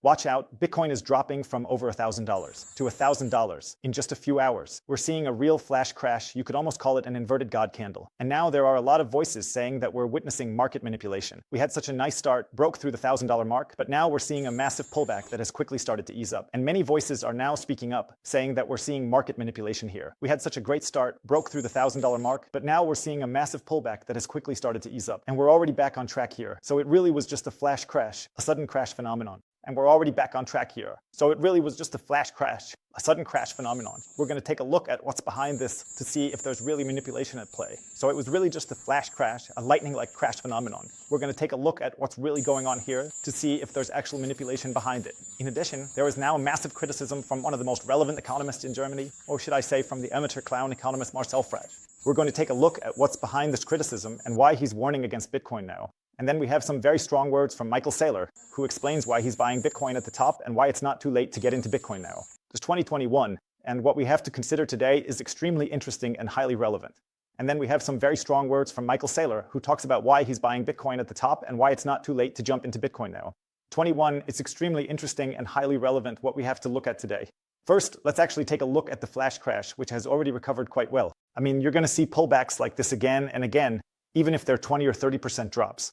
Watch out, Bitcoin is dropping from over $1,000 to $1,000 in just a few hours. We're seeing a real flash crash. You could almost call it an inverted God candle. And now there are a lot of voices saying that we're witnessing market manipulation. We had such a nice start, broke through the $1,000 mark, but now we're seeing a massive pullback that has quickly started to ease up. And many voices are now speaking up, saying that we're seeing market manipulation here. We had such a great start, broke through the $1,000 mark, but now we're seeing a massive pullback that has quickly started to ease up. And we're already back on track here. So it really was just a flash crash, a sudden crash phenomenon. And we're already back on track here. So it really was just a flash crash, a sudden crash phenomenon. We're going to take a look at what's behind this to see if there's really manipulation at play. So it was really just a flash crash, a lightning-like crash phenomenon. We're going to take a look at what's really going on here to see if there's actual manipulation behind it. In addition, there is now a massive criticism from one of the most relevant economists in Germany, or should I say from the amateur clown economist Marcel Fratzscher. We're going to take a look at what's behind this criticism and why he's warning against Bitcoin now. And then we have some very strong words from Michael Saylor, who explains why he's buying Bitcoin at the top and why it's not too late to get into Bitcoin now. It's 2021, and what we have to consider today is extremely interesting and highly relevant. And then we have some very strong words from Michael Saylor, who talks about why he's buying Bitcoin at the top and why it's not too late to jump into Bitcoin now. 21, it's extremely interesting and highly relevant what we have to look at today. First, let's actually take a look at the flash crash, which has already recovered quite well. I mean, you're going to see pullbacks like this again and again, even if they're 20 or 30% drops.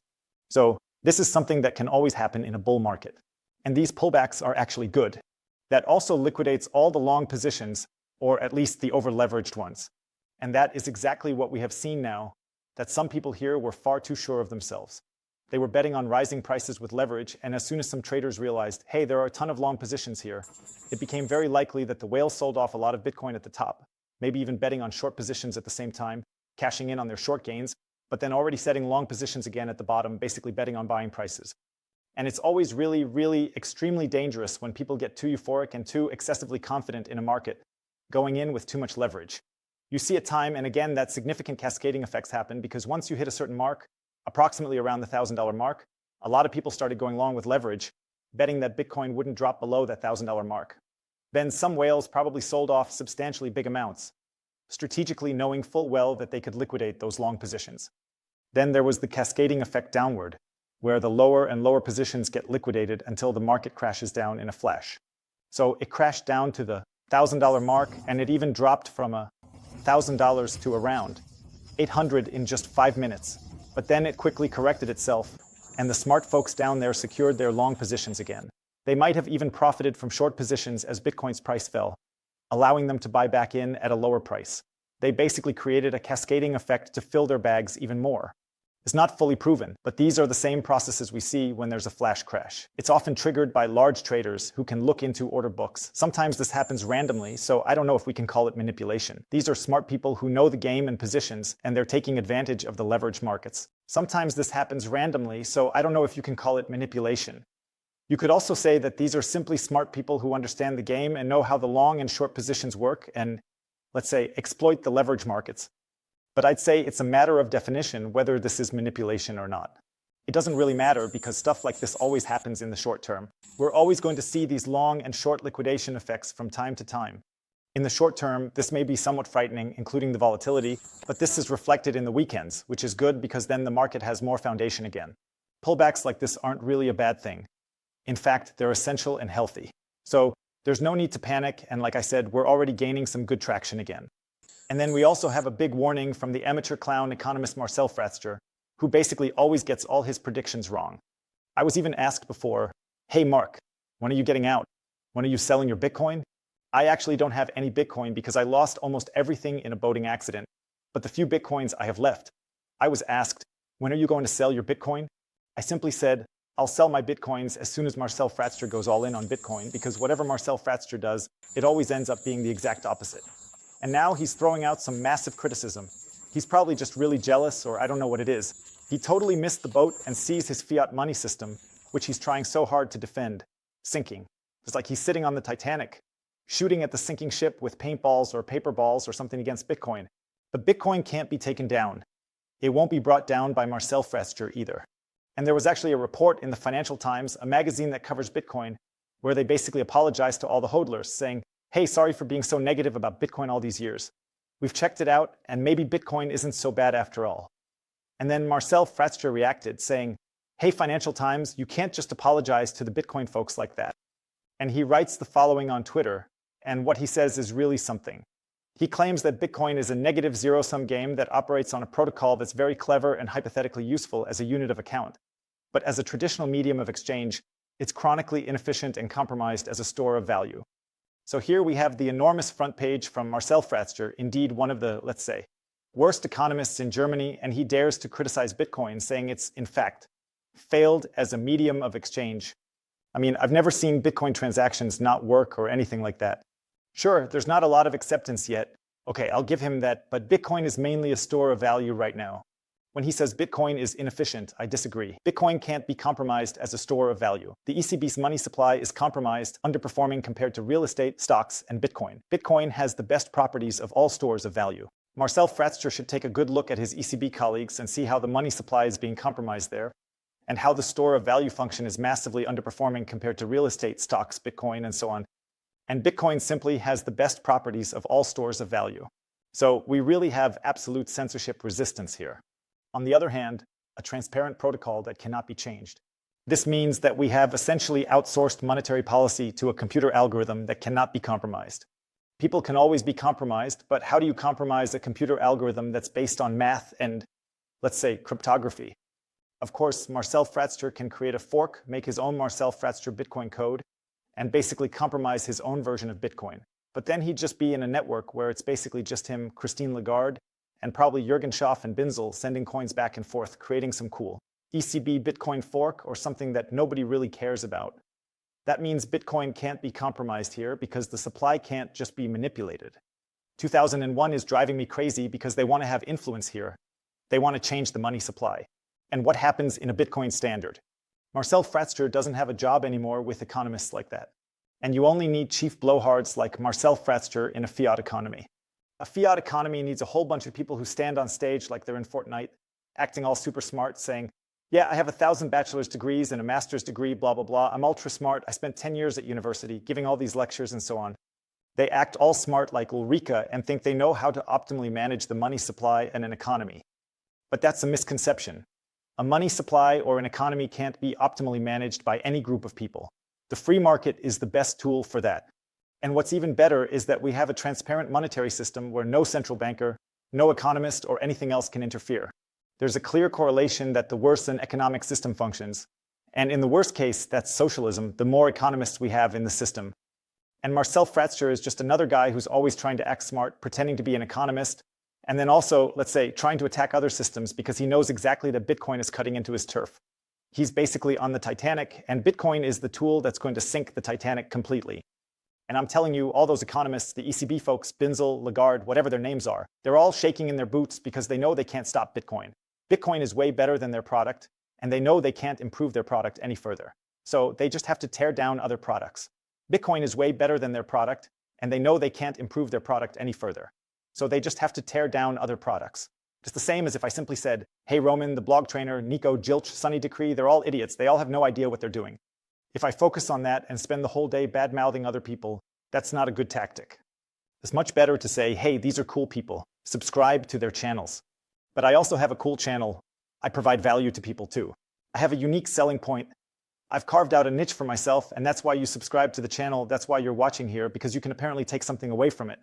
So this is something that can always happen in a bull market. And these pullbacks are actually good. That also liquidates all the long positions, or at least the over-leveraged ones. And that is exactly what we have seen now, that some people here were far too sure of themselves. They were betting on rising prices with leverage, and as soon as some traders realized, hey, there are a ton of long positions here, it became very likely that the whales sold off a lot of Bitcoin at the top, maybe even betting on short positions at the same time, cashing in on their short gains, but then already setting long positions again at the bottom, basically betting on buying prices. And it's always really, really extremely dangerous when people get too euphoric and too excessively confident in a market, going in with too much leverage. You see it time and again that significant cascading effects happen because once you hit a certain mark, approximately around the $1,000 mark, a lot of people started going long with leverage, betting that Bitcoin wouldn't drop below that $1,000 mark. Then some whales probably sold off substantially big amounts, strategically knowing full well that they could liquidate those long positions. Then there was the cascading effect downward, where the lower and lower positions get liquidated until the market crashes down in a flash. So it crashed down to the $1,000 mark, and it even dropped from $1,000 to around $800 in just 5 minutes. But then it quickly corrected itself, and the smart folks down there secured their long positions again. They might have even profited from short positions as Bitcoin's price fell, allowing them to buy back in at a lower price. They basically created a cascading effect to fill their bags even more. It's not fully proven, but these are the same processes we see when there's a flash crash. It's often triggered by large traders who can look into order books. Sometimes this happens randomly, so I don't know if we can call it manipulation. These are smart people who know the game and positions, and they're taking advantage of the leverage markets. Sometimes this happens randomly, so I don't know if you can call it manipulation. You could also say that these are simply smart people who understand the game and know how the long and short positions work and, let's say, exploit the leverage markets. But I'd say it's a matter of definition whether this is manipulation or not. It doesn't really matter because stuff like this always happens in the short term. We're always going to see these long and short liquidation effects from time to time. In the short term, this may be somewhat frightening, including the volatility, but this is reflected in the weekends, which is good because then the market has more foundation again. Pullbacks like this aren't really a bad thing. In fact, they're essential and healthy. So there's no need to panic, and like I said, we're already gaining some good traction again. And then we also have a big warning from the amateur clown economist Marcel Fratzscher, who basically always gets all his predictions wrong. I was even asked before, hey Mark, when are you getting out? When are you selling your Bitcoin? I actually don't have any Bitcoin because I lost almost everything in a boating accident, but the few Bitcoins I have left. I was asked, when are you going to sell your Bitcoin? I simply said, I'll sell my Bitcoins as soon as Marcel Fratzscher goes all in on Bitcoin, because whatever Marcel Fratzscher does, it always ends up being the exact opposite. And now he's throwing out some massive criticism. He's probably just really jealous, or I don't know what it is. He totally missed the boat and sees his fiat money system, which he's trying so hard to defend, sinking. It's like he's sitting on the Titanic, shooting at the sinking ship with paintballs or paper balls or something against Bitcoin. But Bitcoin can't be taken down. It won't be brought down by Marcel Fratzscher either. And there was actually a report in the Financial Times, a magazine that covers Bitcoin, where they basically apologized to all the hodlers, saying, hey, sorry for being so negative about Bitcoin all these years. We've checked it out, and maybe Bitcoin isn't so bad after all. And then Marcel Fratzscher reacted, saying, hey, Financial Times, you can't just apologize to the Bitcoin folks like that. And he writes the following on Twitter, and what he says is really something. He claims that Bitcoin is a negative zero-sum game that operates on a protocol that's very clever and hypothetically useful as a unit of account. But as a traditional medium of exchange, it's chronically inefficient and compromised as a store of value. So here we have the enormous front page from Marcel Fratzscher, indeed one of the, let's say, worst economists in Germany, and he dares to criticize Bitcoin, saying it's, in fact, failed as a medium of exchange. I mean, I've never seen Bitcoin transactions not work or anything like that. Sure, there's not a lot of acceptance yet. Okay, I'll give him that, but Bitcoin is mainly a store of value right now. When he says Bitcoin is inefficient, I disagree. Bitcoin can't be compromised as a store of value. The ECB's money supply is compromised, underperforming compared to real estate, stocks, and Bitcoin. Bitcoin has the best properties of all stores of value. Marcel Fratzscher should take a good look at his ECB colleagues and see how the money supply is being compromised there, and how the store of value function is massively underperforming compared to real estate, stocks, Bitcoin, and so on. And Bitcoin simply has the best properties of all stores of value. So we really have absolute censorship resistance here. On the other hand, a transparent protocol that cannot be changed. This means that we have essentially outsourced monetary policy to a computer algorithm that cannot be compromised. People can always be compromised, but how do you compromise a computer algorithm that's based on math and, let's say, cryptography? Of course, Marcel Fratzscher can create a fork, make his own Marcel Fratzscher Bitcoin code, and basically compromise his own version of Bitcoin. But then he'd just be in a network where it's basically just him, Christine Lagarde, and probably Jürgen Schaaf and Binzel sending coins back and forth, creating some cool ECB Bitcoin fork or something that nobody really cares about. That means Bitcoin can't be compromised here because the supply can't just be manipulated. 2001 is driving me crazy because they want to have influence here. They want to change the money supply. And what happens in a Bitcoin standard? Marcel Fratzscher doesn't have a job anymore with economists like that. And you only need chief blowhards like Marcel Fratzscher in a fiat economy. A fiat economy needs a whole bunch of people who stand on stage like they're in Fortnite, acting all super smart, saying, yeah, I have 1,000 bachelor's degrees and a master's degree, blah, blah, blah. I'm ultra smart. I spent 10 years at university giving all these lectures and so on. They act all smart like Ulrika and think they know how to optimally manage the money supply and an economy. But that's a misconception. A money supply or an economy can't be optimally managed by any group of people. The free market is the best tool for that. And what's even better is that we have a transparent monetary system where no central banker, no economist, or anything else can interfere. There's a clear correlation that the worse an economic system functions, and in the worst case, that's socialism, the more economists we have in the system. And Marcel Fratzscher is just another guy who's always trying to act smart, pretending to be an economist, and then also, let's say, trying to attack other systems because he knows exactly that Bitcoin is cutting into his turf. He's basically on the Titanic, and Bitcoin is the tool that's going to sink the Titanic completely. And I'm telling you, all those economists, the ECB folks, Binzel, Lagarde, whatever their names are, they're all shaking in their boots because they know they can't stop Bitcoin. Bitcoin is way better than their product, and they know they can't improve their product any further. So they just have to tear down other products. Bitcoin is way better than their product, and they know they can't improve their product any further. So they just have to tear down other products. Just the same as if I simply said, hey, Roman, the blog trainer, Nico, Jilch, Sunny Decree, they're all idiots. They all have no idea what they're doing. If I focus on that and spend the whole day bad-mouthing other people, that's not a good tactic. It's much better to say, hey, these are cool people. Subscribe to their channels. But I also have a cool channel. I provide value to people too. I have a unique selling point. I've carved out a niche for myself, and that's why you subscribe to the channel. That's why you're watching here, because you can apparently take something away from it.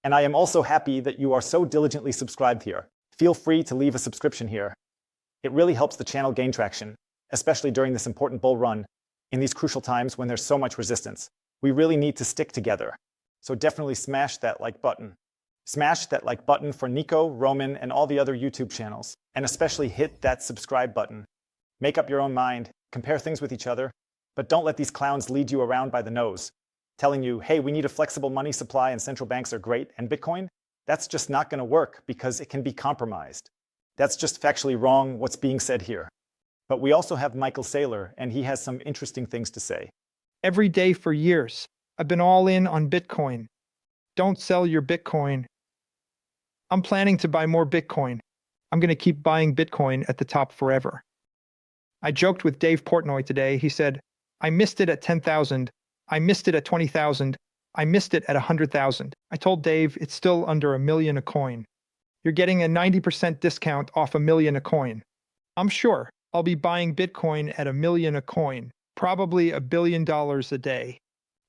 And I am also happy that you are so diligently subscribed here. Feel free to leave a subscription here. It really helps the channel gain traction, especially during this important bull run, in these crucial times when there's so much resistance. We really need to stick together. So definitely smash that like button. Smash that like button for Nico, Roman, and all the other YouTube channels. And especially hit that subscribe button. Make up your own mind, compare things with each other, but don't let these clowns lead you around by the nose, telling you, hey, we need a flexible money supply and central banks are great, and Bitcoin? That's just not going to work because it can be compromised. That's just factually wrong what's being said here. But we also have Michael Saylor, and he has some interesting things to say. Every day for years, I've been all in on Bitcoin. Don't sell your Bitcoin. I'm planning to buy more Bitcoin. I'm going to keep buying Bitcoin at the top forever. I joked with Dave Portnoy today. He said, I missed it at 10,000. I missed it at 20,000. I missed it at 100,000. I told Dave it's still under $1 million a coin. You're getting a 90% discount off $1 million a coin. I'm sure I'll be buying Bitcoin at $1 million a coin, probably $1 billion a day.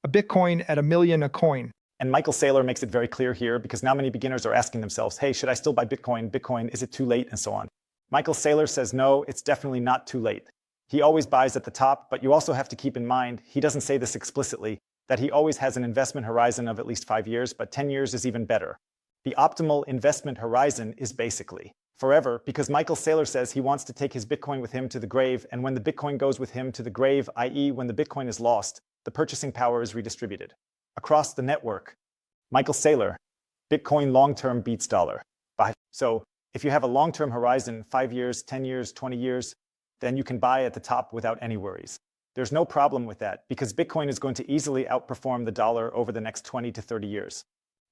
A Bitcoin at $1 million a coin. And Michael Saylor makes it very clear here because now many beginners are asking themselves, hey, should I still buy Bitcoin? Bitcoin, is it too late? And so on. Michael Saylor says, no, it's definitely not too late. He always buys at the top, but you also have to keep in mind, he doesn't say this explicitly, that he always has an investment horizon of at least 5 years, but 10 years is even better. The optimal investment horizon is basically forever, because Michael Saylor says he wants to take his Bitcoin with him to the grave, and when the Bitcoin goes with him to the grave, i.e. when the Bitcoin is lost, the purchasing power is redistributed across the network. Michael Saylor, Bitcoin long-term beats dollar. So if you have a long-term horizon, 5 years, 10 years, 20 years, then you can buy at the top without any worries. There's no problem with that because Bitcoin is going to easily outperform the dollar over the next 20 to 30 years.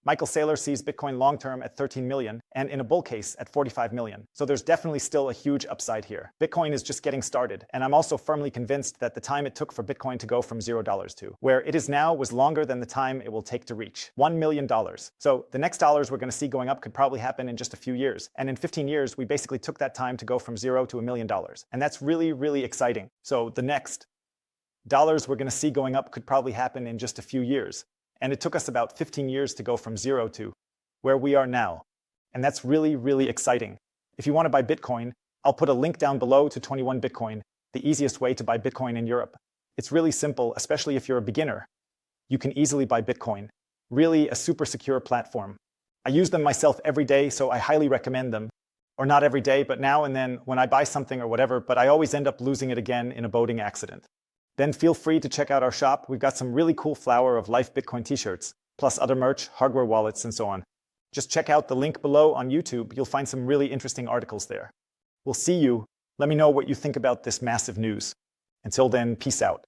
Michael Saylor sees Bitcoin long-term at 13 million and in a bull case at 45 million. So there's definitely still a huge upside here. Bitcoin is just getting started, and I'm also firmly convinced that the time it took for Bitcoin to go from $0 to where it is now was longer than the time it will take to reach $1 million. So the next dollars we're going to see going up could probably happen in just a few years. And in 15 years, we basically took that time to go from $0 to $1 million. And that's really, really exciting. So the next dollars we're going to see going up could probably happen in just a few years. And it took us about 15 years to go from 0 to where we are now. And that's really, really exciting. If you want to buy Bitcoin, I'll put a link down below to 21 Bitcoin, the easiest way to buy Bitcoin in Europe. It's really simple, especially if you're a beginner. You can easily buy Bitcoin. Really a super secure platform. I use them myself every day, so I highly recommend them. Or not every day, but now and then when I buy something or whatever, but I always end up losing it again in a boating accident. Then feel free to check out our shop. We've got some really cool Flower of Life Bitcoin t-shirts, plus other merch, hardware wallets, and so on. Just check out the link below on YouTube. You'll find some really interesting articles there. We'll see you. Let me know what you think about this massive news. Until then, peace out.